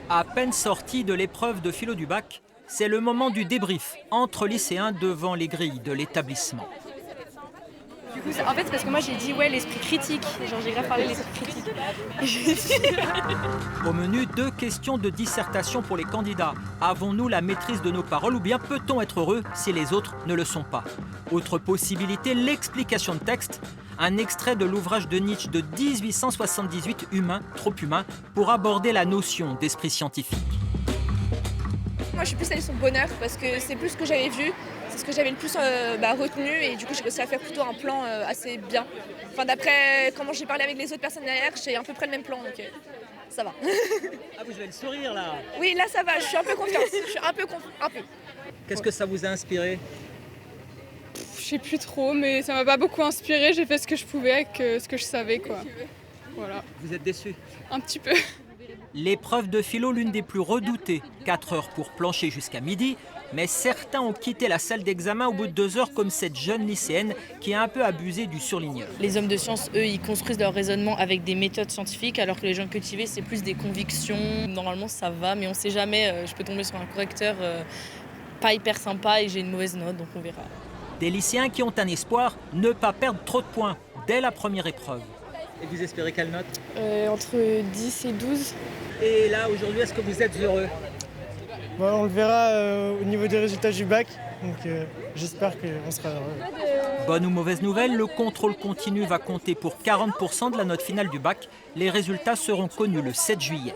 À peine sorti de l'épreuve de philo du bac, c'est le moment du débrief entre lycéens devant les grilles de l'établissement. Du coup, en fait, c'est parce que moi j'ai dit ouais l'esprit critique. Genre j'ai grave parlé de l'esprit critique. Et je me suis dit- Au menu, 2 questions de dissertation pour les candidats. Avons-nous la maîtrise de nos paroles ou bien peut-on être heureux si les autres ne le sont pas? Autre possibilité, l'explication de texte. Un extrait de l'ouvrage de Nietzsche de 1878, Humain, trop humain, pour aborder la notion d'esprit scientifique. Moi je suis plus allée sur le bonheur parce que c'est plus ce que j'avais vu, c'est ce que j'avais le plus retenu et du coup j'ai réussi à faire plutôt un plan assez bien. Enfin d'après comment j'ai parlé avec les autres personnes derrière, j'ai à peu près le même plan donc ça va. Ah, vous avez le sourire là. Oui là ça va, je suis un peu confiante, je suis un peu. Qu'est-ce que ça vous a inspiré? Je sais plus trop, mais ça m'a pas beaucoup inspiré. J'ai fait ce que je pouvais avec ce que je savais, quoi. Voilà, Vous êtes déçu? un petit peu. L'épreuve de philo, l'une des plus redoutées. 4 heures pour plancher jusqu'à midi, mais certains ont quitté la salle d'examen au bout de 2 heures, comme cette jeune lycéenne qui a un peu abusé du surligneur. Les hommes de science, eux, ils construisent leur raisonnement avec des méthodes scientifiques, alors que les gens cultivés, c'est plus des convictions. Normalement, ça va, mais on sait jamais. Je peux tomber sur un correcteur pas hyper sympa et j'ai une mauvaise note, donc on verra. Des lycéens qui ont un espoir, ne pas perdre trop de points dès la première épreuve. Et vous espérez quelle note? Entre 10 et 12. Et là, aujourd'hui, est-ce que vous êtes heureux? Bon, on le verra au niveau des résultats du bac, donc j'espère qu'on sera heureux. Bonne ou mauvaise nouvelle, le contrôle continu va compter pour 40% de la note finale du bac. Les résultats seront connus le 7 juillet.